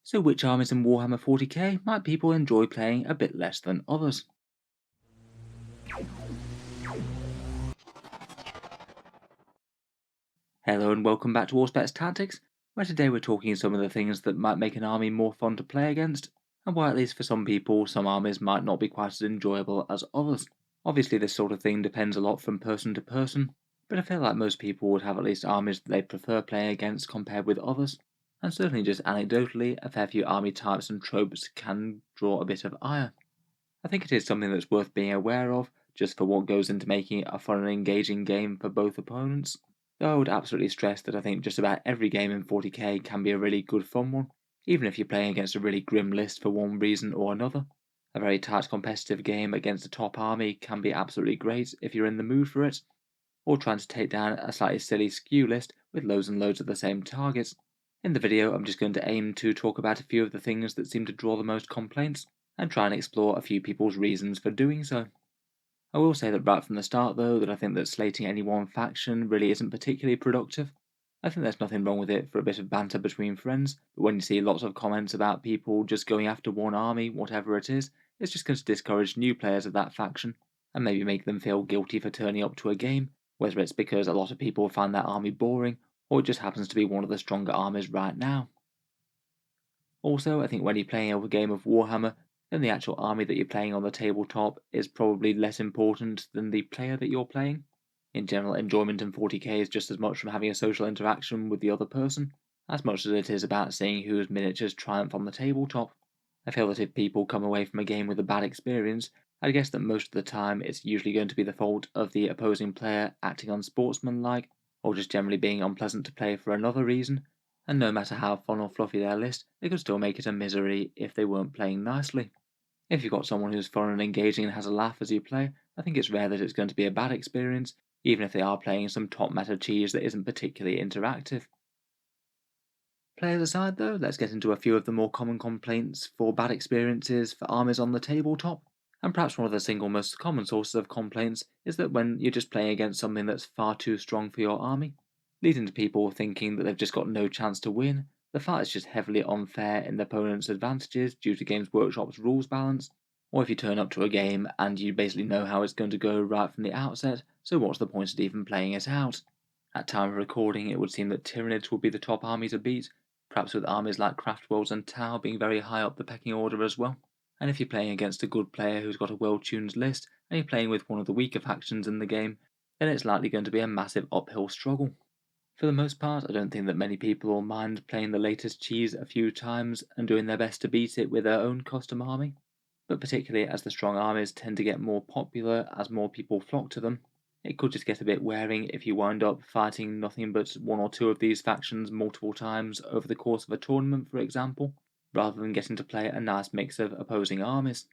So which armies in Warhammer 40k might people enjoy playing a bit less than others? Hello and welcome back to Auspex Tactics, where today we're talking some of the things that might make an army more fun to play against, and why at least for some people some armies might not be quite as enjoyable as others. Obviously this sort of thing depends a lot from person to person, but I feel like most people would have at least armies that they prefer playing against compared with others, and certainly just anecdotally a fair few army types and tropes can draw a bit of ire. I think it is something that's worth being aware of, just for what goes into making it a fun and engaging game for both opponents. Though I would absolutely stress that I think just about every game in 40k can be a really good fun one, even if you're playing against a really grim list for one reason or another. A very tight competitive game against a top army can be absolutely great if you're in the mood for it, or trying to take down a slightly silly skew list with loads and loads of the same targets. In the video, I'm just going to aim to talk about a few of the things that seem to draw the most complaints, and try and explore a few people's reasons for doing so. I will say that right from the start though, that I think that slating any one faction really isn't particularly productive. I think there's nothing wrong with it for a bit of banter between friends, but when you see lots of comments about people just going after one army, whatever it is, it's just going to discourage new players of that faction, and maybe make them feel guilty for turning up to a game, whether it's because a lot of people find that army boring, or it just happens to be one of the stronger armies right now. Also, I think when you're playing a game of Warhammer, then the actual army that you're playing on the tabletop is probably less important than the player that you're playing. In general, enjoyment in 40k is just as much from having a social interaction with the other person, as much as it is about seeing whose miniatures triumph on the tabletop. I feel that if people come away from a game with a bad experience, I guess that most of the time it's usually going to be the fault of the opposing player acting unsportsmanlike, or just generally being unpleasant to play for another reason, and no matter how fun or fluffy their list, they could still make it a misery if they weren't playing nicely. If you've got someone who's fun and engaging and has a laugh as you play, I think it's rare that it's going to be a bad experience, even if they are playing some top meta cheese that isn't particularly interactive. Players aside though, let's get into a few of the more common complaints for bad experiences for armies on the tabletop. And perhaps one of the single most common sources of complaints is that when you're just playing against something that's far too strong for your army, leading to people thinking that they've just got no chance to win, the fight is just heavily unfair in the opponent's advantages due to Games Workshop's rules balance, or if you turn up to a game and you basically know how it's going to go right from the outset, so what's the point of even playing it out? At time of recording, it would seem that Tyranids would be the top army to beat, perhaps with armies like Craftworlds and Tau being very high up the pecking order as well. And if you're playing against a good player who's got a well-tuned list, and you're playing with one of the weaker factions in the game, then it's likely going to be a massive uphill struggle. For the most part, I don't think that many people will mind playing the latest cheese a few times and doing their best to beat it with their own custom army, but particularly as the strong armies tend to get more popular as more people flock to them, it could just get a bit wearing if you wind up fighting nothing but one or two of these factions multiple times over the course of a tournament, for example, rather than getting to play a nice mix of opposing armies.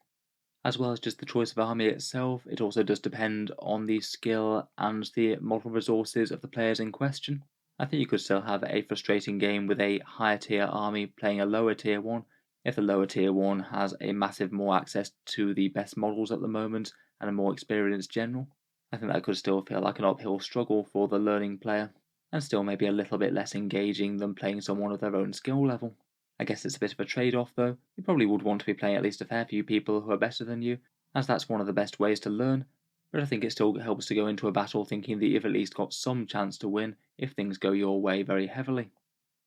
As well as just the choice of army itself, it also does depend on the skill and the model resources of the players in question. I think you could still have a frustrating game with a higher tier army playing a lower tier one if the lower tier one has a massive more access to the best models at the moment and a more experienced general. I think that could still feel like an uphill struggle for the learning player, and still maybe a little bit less engaging than playing someone of their own skill level. I guess it's a bit of a trade-off though. You probably would want to be playing at least a fair few people who are better than you, as that's one of the best ways to learn, but I think it still helps to go into a battle thinking that you've at least got some chance to win if things go your way very heavily.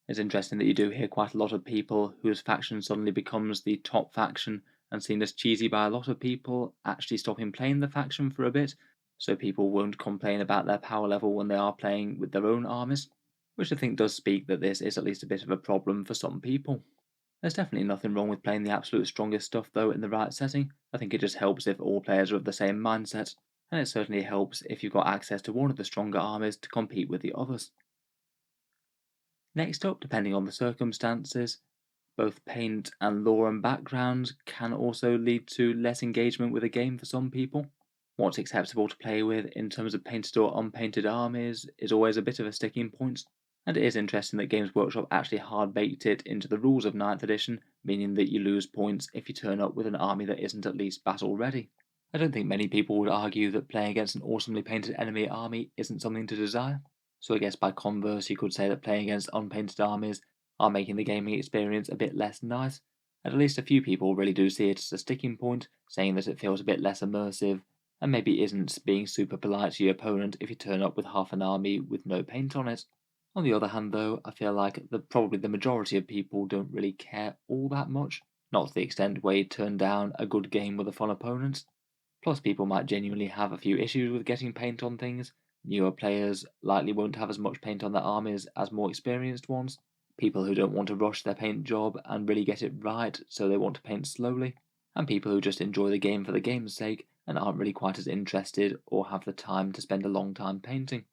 It's interesting that you do hear quite a lot of people whose faction suddenly becomes the top faction and seen as cheesy by a lot of people actually stopping playing the faction for a bit, so people won't complain about their power level when they are playing with their own armies, which I think does speak that this is at least a bit of a problem for some people. There's definitely nothing wrong with playing the absolute strongest stuff though in the right setting. I think it just helps if all players are of the same mindset, and it certainly helps if you've got access to one of the stronger armies to compete with the others. Next up, depending on the circumstances, both paint and lore and background can also lead to less engagement with a game for some people. What's acceptable to play with in terms of painted or unpainted armies is always a bit of a sticking point, and it is interesting that Games Workshop actually hard baked it into the rules of 9th edition, meaning that you lose points if you turn up with an army that isn't at least battle ready. I don't think many people would argue that playing against an awesomely painted enemy army isn't something to desire, so I guess by converse you could say that playing against unpainted armies are making the gaming experience a bit less nice. At least a few people really do see it as a sticking point, saying that it feels a bit less immersive, and maybe isn't being super polite to your opponent if you turn up with half an army with no paint on it. On the other hand, though, I feel like probably the majority of people don't really care all that much, not to the extent where you turn down a good game with a fun opponent. Plus, people might genuinely have a few issues with getting paint on things. Newer players likely won't have as much paint on their armies as more experienced ones. People who don't want to rush their paint job and really get it right, so they want to paint slowly. And people who just enjoy the game for the game's sake and aren't really quite as interested or have the time to spend a long time painting.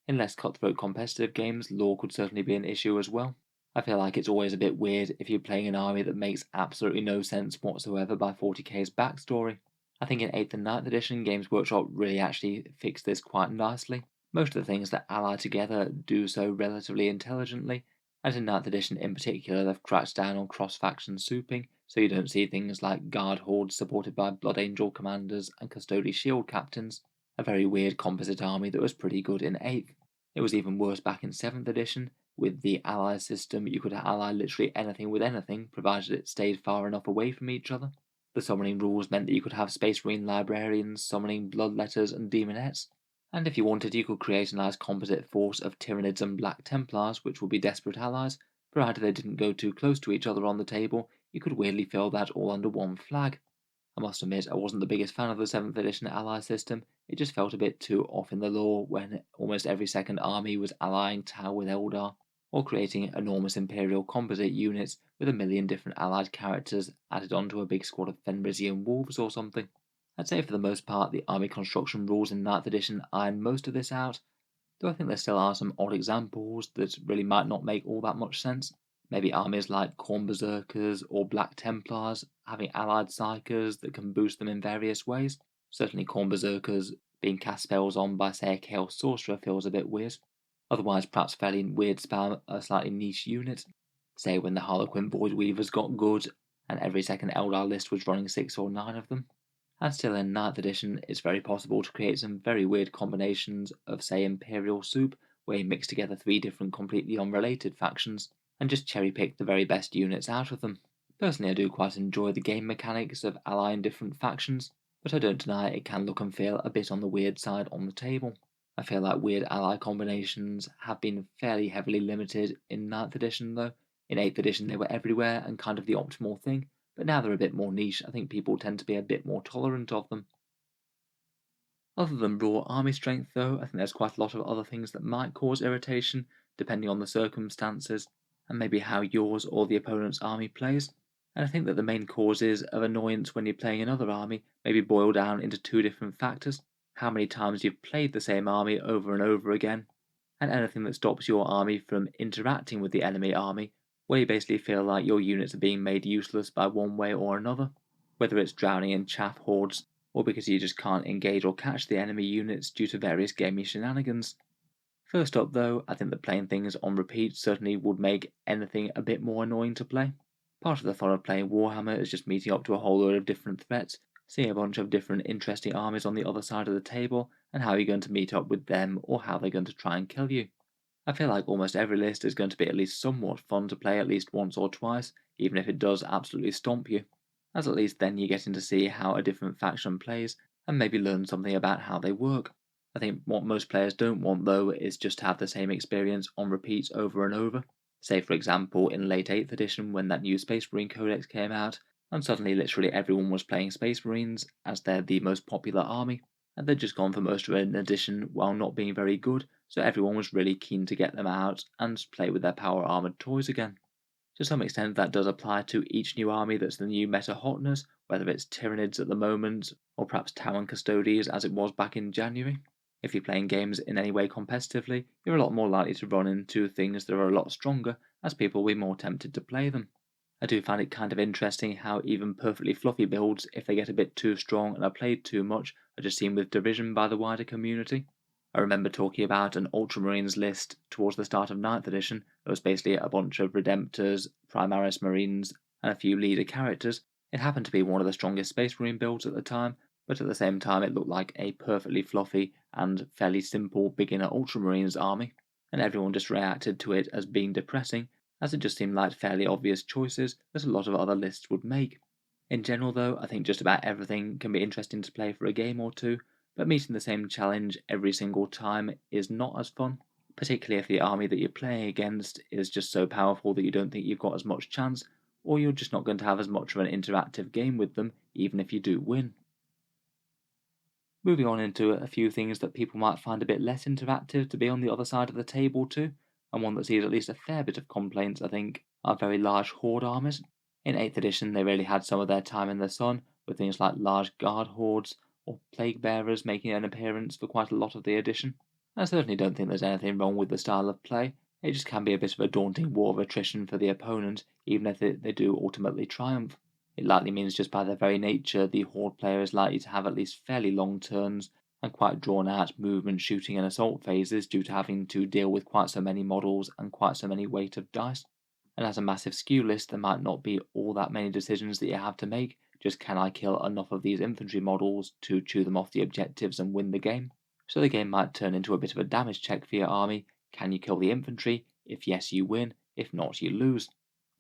In less cutthroat competitive games, lore could certainly be an issue as well. I feel like it's always a bit weird if you're playing an army that makes absolutely no sense whatsoever by 40k's backstory. I think in 8th and 9th edition, Games Workshop really actually fixed this quite nicely. Most of the things that ally together do so relatively intelligently, and in 9th edition in particular, they've cracked down on cross-faction souping, so you don't see things like Guard Hordes supported by Blood Angel commanders and Custody Shield captains, a very weird composite army that was pretty good in 8th. It was even worse back in 7th edition. With the ally system, you could ally literally anything with anything, provided it stayed far enough away from each other. The summoning rules meant that you could have Space Marine librarians summoning bloodletters and demonettes, and if you wanted, you could create a nice composite force of Tyranids and Black Templars, which would be desperate allies. Provided they didn't go too close to each other on the table, you could weirdly fill that all under one flag. I must admit, I wasn't the biggest fan of the 7th edition ally system. It just felt a bit too off in the lore when almost every second army was allying Tau with Eldar, or creating enormous Imperial composite units with a million different allied characters added onto a big squad of Fenrisian wolves or something. I'd say for the most part the army construction rules in 9th edition iron most of this out, though I think there still are some odd examples that really might not make all that much sense. Maybe armies like Khorne Berserkers or Black Templars having allied psykers that can boost them in various ways. Certainly Khorne Berserkers being cast spells on by, say, a Chaos Sorcerer feels a bit weird. Otherwise, perhaps fairly weird spam a slightly niche unit. Say when the Harlequin Void Weavers got good and every second Eldar list was running 6 or 9 of them. And still in 9th edition, it's very possible to create some very weird combinations of, say, Imperial Soup, where you mix together 3 different completely unrelated factions, and just cherry pick the very best units out of them. Personally, I do quite enjoy the game mechanics of allying different factions, but I don't deny it can look and feel a bit on the weird side on the table. I feel like weird ally combinations have been fairly heavily limited in 9th edition though. In 8th edition they were everywhere and kind of the optimal thing, but now they're a bit more niche. I think people tend to be a bit more tolerant of them. Other than raw army strength though, I think there's quite a lot of other things that might cause irritation, depending on the circumstances, and maybe how yours or the opponent's army plays. And I think that the main causes of annoyance when you're playing another army maybe boil down into 2 different factors: how many times you've played the same army over and over again, and anything that stops your army from interacting with the enemy army, where you basically feel like your units are being made useless by one way or another, whether it's drowning in chaff hordes, or because you just can't engage or catch the enemy units due to various gamey shenanigans. First up though, I think that playing things on repeat certainly would make anything a bit more annoying to play. Part of the fun of playing Warhammer is just meeting up to a whole load of different threats, seeing a bunch of different interesting armies on the other side of the table, and how you're going to meet up with them or how they're going to try and kill you. I feel like almost every list is going to be at least somewhat fun to play at least once or twice, even if it does absolutely stomp you, as at least then you're getting to see how a different faction plays and maybe learn something about how they work. I think what most players don't want though is just to have the same experience on repeats over and over. Say for example in late 8th edition when that new Space Marine Codex came out, and suddenly literally everyone was playing Space Marines as they're the most popular army, and they'd just gone for most of an edition while not being very good, so everyone was really keen to get them out and play with their power armoured toys again. To some extent that does apply to each new army that's the new meta hotness, whether it's Tyranids at the moment, or perhaps Talon Custodies as it was back in January. If you're playing games in any way competitively, you're a lot more likely to run into things that are a lot stronger, as people will be more tempted to play them. I do find it kind of interesting how even perfectly fluffy builds, if they get a bit too strong and are played too much, are just seen with derision by the wider community. I remember talking about an Ultramarines list towards the start of 9th edition that was basically a bunch of Redemptors, Primaris Marines, and a few leader characters. It happened to be one of the strongest Space Marine builds at the time, but at the same time it looked like a perfectly fluffy and fairly simple beginner Ultramarines army, and everyone just reacted to it as being depressing, as it just seemed like fairly obvious choices that a lot of other lists would make. In general, though, I think just about everything can be interesting to play for a game or two, but meeting the same challenge every single time is not as fun, particularly if the army that you're playing against is just so powerful that you don't think you've got as much chance, or you're just not going to have as much of an interactive game with them, even if you do win. Moving on into a few things that people might find a bit less interactive to be on the other side of the table too, and one that sees at least a fair bit of complaints, I think, are very large horde armies. In 8th edition, they really had some of their time in the sun, with things like large guard hordes or plague bearers making an appearance for quite a lot of the edition. I certainly don't think there's anything wrong with the style of play, it just can be a bit of a daunting war of attrition for the opponent, even if they do ultimately triumph. It likely means just by their very nature the horde player is likely to have at least fairly long turns and quite drawn out movement, shooting and assault phases due to having to deal with quite so many models and quite so many weight of dice. And as a massive skew list, there might not be all that many decisions that you have to make, just can I kill enough of these infantry models to chew them off the objectives and win the game? So the game might turn into a bit of a damage check for your army. Can you kill the infantry? If yes, you win. If not, you lose.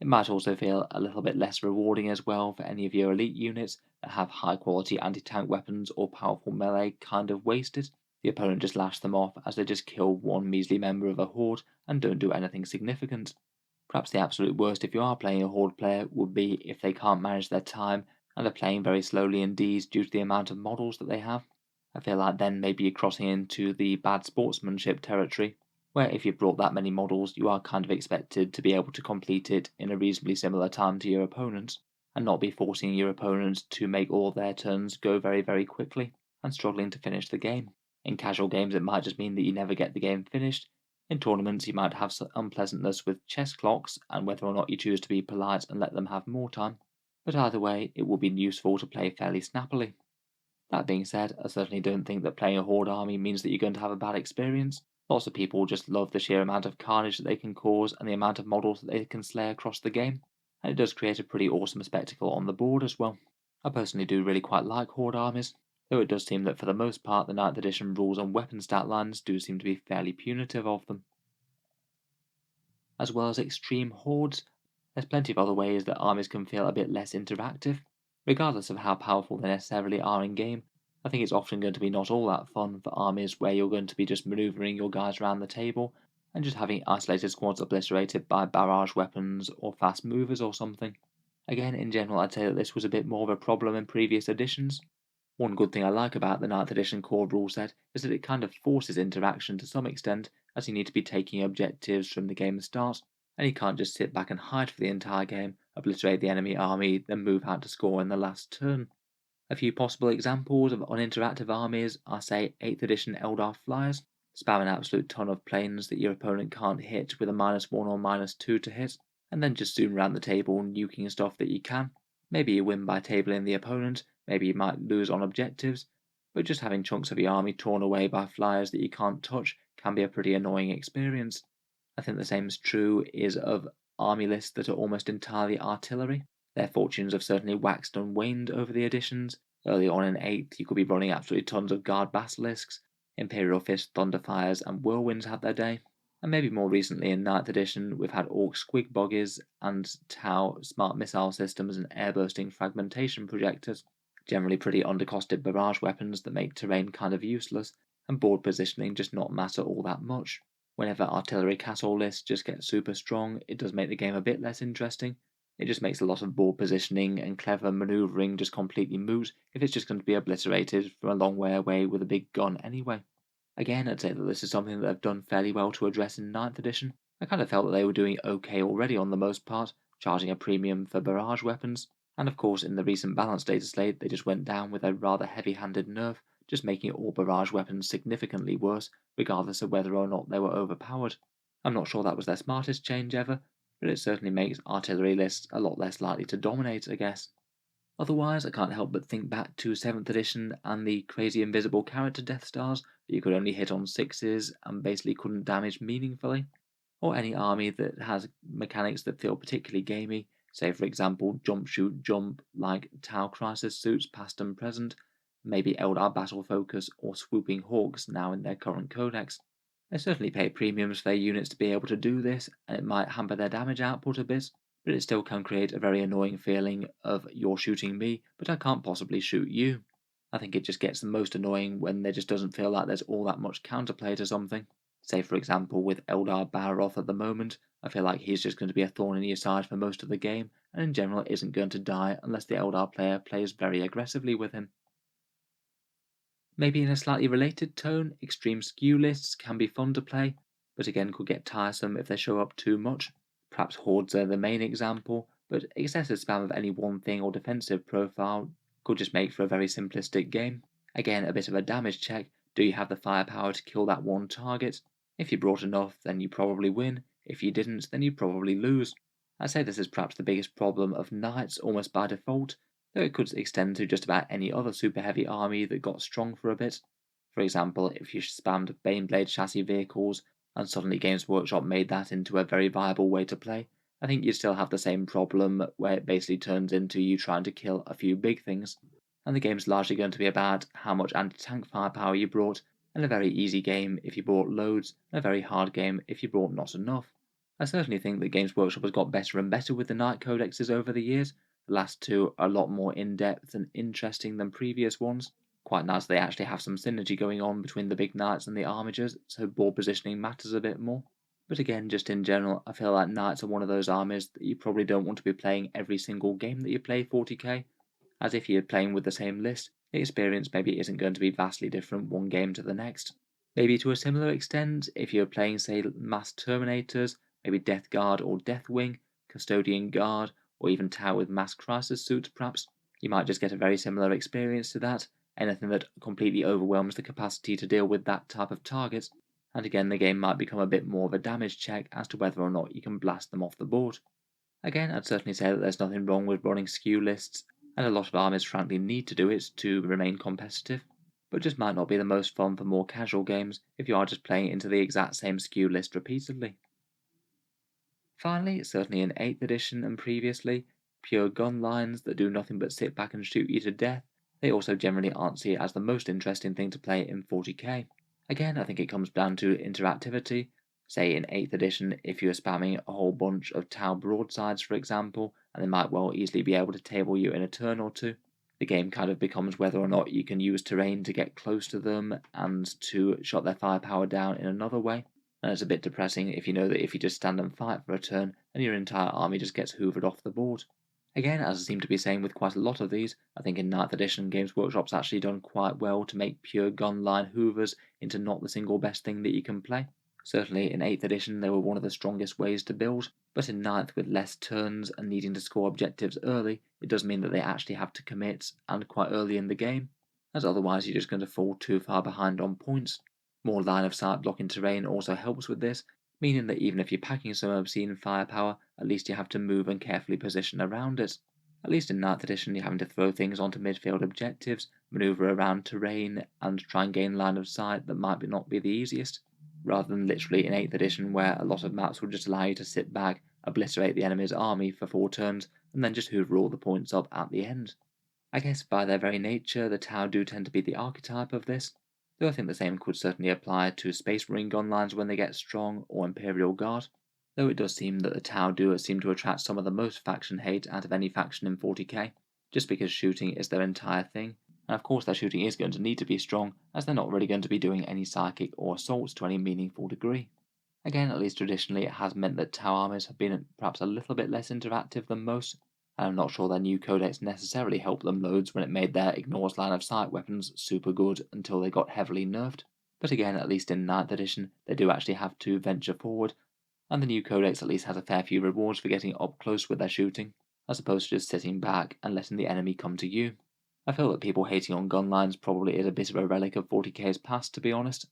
It might also feel a little bit less rewarding as well for any of your elite units that have high quality anti-tank weapons or powerful melee kind of wasted. The opponent just lash them off as they just kill one measly member of a horde and don't do anything significant. Perhaps the absolute worst if you are playing a horde player would be if they can't manage their time and are playing very slowly indeed due to the amount of models that they have. I feel like then maybe you're crossing into the bad sportsmanship territory, where if you've brought that many models, you are kind of expected to be able to complete it in a reasonably similar time to your opponents, and not be forcing your opponents to make all their turns go very, very quickly, and struggling to finish the game. In casual games, it might just mean that you never get the game finished. In tournaments, you might have some unpleasantness with chess clocks and whether or not you choose to be polite and let them have more time, but either way, it will be useful to play fairly snappily. That being said, I certainly don't think that playing a horde army means that you're going to have a bad experience. Lots of people just love the sheer amount of carnage that they can cause and the amount of models that they can slay across the game, and it does create a pretty awesome spectacle on the board as well. I personally do really quite like horde armies, though it does seem that for the most part the 9th edition rules on weapon stat lines do seem to be fairly punitive of them. As well as extreme hordes, there's plenty of other ways that armies can feel a bit less interactive. Regardless of how powerful they necessarily are in game, I think it's often going to be not all that fun for armies where you're going to be just maneuvering your guys around the table and just having isolated squads obliterated by barrage weapons or fast movers or something. Again, in general, I'd say that this was a bit more of a problem in previous editions. One good thing I like about the 9th edition core rule set is that it kind of forces interaction to some extent, as you need to be taking objectives from the game start, and you can't just sit back and hide for the entire game, obliterate the enemy army, then move out to score in the last turn. A few possible examples of uninteractive armies are, say, 8th edition Eldar Flyers, spam an absolute ton of planes that your opponent can't hit with a -1 or -2 to hit, and then just zoom around the table nuking stuff that you can. Maybe you win by tabling the opponent, maybe you might lose on objectives, but just having chunks of your army torn away by flyers that you can't touch can be a pretty annoying experience. I think the same is true of army lists that are almost entirely artillery. Their fortunes have certainly waxed and waned over the editions. Early on in 8th, you could be running absolutely tons of guard basilisks. Imperial Fist, Thunderfires, and Whirlwinds had their day. And maybe more recently in 9th edition, we've had Orc Squig Buggies and Tau smart missile systems and airbursting fragmentation projectors. Generally pretty undercosted barrage weapons that make terrain kind of useless, and board positioning just not matter all that much. Whenever artillery castle lists just get super strong, it does make the game a bit less interesting. It just makes a lot of board positioning and clever manoeuvring just completely moot if it's just going to be obliterated from a long way away with a big gun anyway. Again, I'd say that this is something that they've done fairly well to address in 9th edition. I kind of felt that they were doing okay already on the most part, charging a premium for barrage weapons, and of course in the recent balance data slate they just went down with a rather heavy-handed nerf, just making all barrage weapons significantly worse, regardless of whether or not they were overpowered. I'm not sure that was their smartest change ever, but it certainly makes artillery lists a lot less likely to dominate, I guess. Otherwise, I can't help but think back to 7th edition and the crazy invisible character Death Stars that you could only hit on 6s and basically couldn't damage meaningfully, or any army that has mechanics that feel particularly gamey, say for example jump shoot jump like Tau Crisis suits past and present, maybe Eldar Battle Focus or Swooping Hawks now in their current codex. They certainly pay premiums for their units to be able to do this, and it might hamper their damage output a bit, but it still can create a very annoying feeling of you're shooting me, but I can't possibly shoot you. I think it just gets the most annoying when there just doesn't feel like there's all that much counterplay to something. Say for example with Eldar Balroth at the moment, I feel like he's just going to be a thorn in your side for most of the game, and in general isn't going to die unless the Eldar player plays very aggressively with him. Maybe in a slightly related tone, extreme skew lists can be fun to play, but again could get tiresome if they show up too much. Perhaps Hordes are the main example, but excessive spam of any one thing or defensive profile could just make for a very simplistic game. Again, a bit of a damage check. Do you have the firepower to kill that one target? If you brought enough, then you probably win. If you didn't, then you probably lose. I'd say this is perhaps the biggest problem of knights almost by default, though it could extend to just about any other super heavy army that got strong for a bit. For example, if you spammed Baneblade chassis vehicles and suddenly Games Workshop made that into a very viable way to play, I think you'd still have the same problem where it basically turns into you trying to kill a few big things, and the game's largely going to be about how much anti-tank firepower you brought, and a very easy game if you brought loads, and a very hard game if you brought not enough. I certainly think that Games Workshop has got better and better with the Knight Codexes over the years. The last two are a lot more in-depth and interesting than previous ones. Quite nice they actually have some synergy going on between the big knights and the armigers, so board positioning matters a bit more. But again, just in general, I feel like knights are one of those armies that you probably don't want to be playing every single game that you play 40k, as if you're playing with the same list, the experience maybe isn't going to be vastly different one game to the next. Maybe to a similar extent, if you're playing say mass Terminators, maybe Death Guard or Deathwing, Custodian Guard, or even Tower with mass crisis suits perhaps, you might just get a very similar experience to that, anything that completely overwhelms the capacity to deal with that type of target, and again the game might become a bit more of a damage check as to whether or not you can blast them off the board. Again, I'd certainly say that there's nothing wrong with running skew lists, and a lot of armies frankly need to do it to remain competitive, but just might not be the most fun for more casual games if you are just playing into the exact same skew list repeatedly. Finally, certainly in 8th edition and previously, pure gunlines that do nothing but sit back and shoot you to death, they also generally aren't seen as the most interesting thing to play in 40k. Again, I think it comes down to interactivity. Say in 8th edition, if you're spamming a whole bunch of Tau broadsides for example, and they might well easily be able to table you in a turn or two, the game kind of becomes whether or not you can use terrain to get close to them and to shut their firepower down in another way. And it's a bit depressing if you know that if you just stand and fight for a turn, and your entire army just gets hoovered off the board. Again, as I seem to be saying with quite a lot of these, I think in 9th edition Games Workshop's actually done quite well to make pure gunline hoovers into not the single best thing that you can play. Certainly in 8th edition they were one of the strongest ways to build, but in 9th with less turns and needing to score objectives early, it does mean that they actually have to commit and quite early in the game, as otherwise you're just going to fall too far behind on points. More line of sight blocking terrain also helps with this, meaning that even if you're packing some obscene firepower, at least you have to move and carefully position around it. At least in 9th edition you're having to throw things onto midfield objectives, manoeuvre around terrain, and try and gain line of sight that might not be the easiest, rather than literally in 8th edition where a lot of maps will just allow you to sit back, obliterate the enemy's army for 4 turns, and then just hoover all the points up at the end. I guess by their very nature the Tau do tend to be the archetype of this, though I think the same could certainly apply to Space Marine gunlines when they get strong, or Imperial Guard, though it does seem that the Tau do seem to attract some of the most faction hate out of any faction in 40k, just because shooting is their entire thing, and of course their shooting is going to need to be strong, as they're not really going to be doing any psychic or assaults to any meaningful degree. Again, at least traditionally it has meant that Tau armies have been perhaps a little bit less interactive than most, and I'm not sure their new codex necessarily helped them loads when it made their ignores line of sight weapons super good until they got heavily nerfed. But again, at least in 9th edition, they do actually have to venture forward, and the new codex at least has a fair few rewards for getting up close with their shooting, as opposed to just sitting back and letting the enemy come to you. I feel that people hating on gunlines probably is a bit of a relic of 40k's past, to be honest.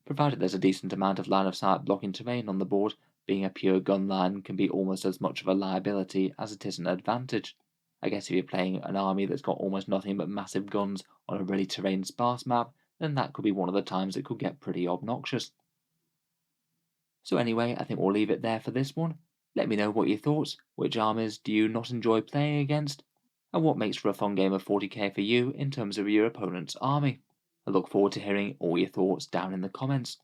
Provided there's a decent amount of line of sight blocking terrain on the board, being a pure gun line can be almost as much of a liability as it is an advantage. I guess if you're playing an army that's got almost nothing but massive guns on a really terrain sparse map, then that could be one of the times it could get pretty obnoxious. So anyway, I think we'll leave it there for this one. Let me know what your thoughts, which armies do you not enjoy playing against, and what makes for a fun game of 40k for you in terms of your opponent's army. I look forward to hearing all your thoughts down in the comments.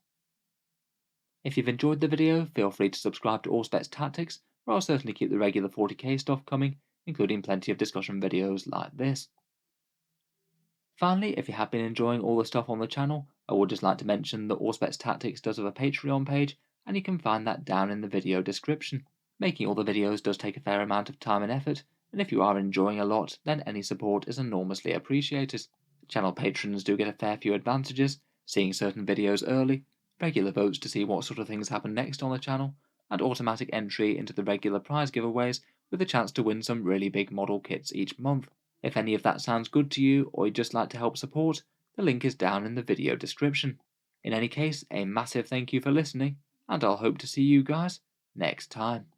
If you've enjoyed the video, feel free to subscribe to Auspex Tactics, where I'll certainly keep the regular 40k stuff coming, including plenty of discussion videos like this. Finally, if you have been enjoying all the stuff on the channel, I would just like to mention that Auspex Tactics does have a Patreon page, and you can find that down in the video description. Making all the videos does take a fair amount of time and effort, and if you are enjoying a lot, then any support is enormously appreciated. Channel patrons do get a fair few advantages, seeing certain videos early, regular votes to see what sort of things happen next on the channel, and automatic entry into the regular prize giveaways with a chance to win some really big model kits each month. If any of that sounds good to you, or you'd just like to help support, the link is down in the video description. In any case, a massive thank you for listening, and I'll hope to see you guys next time.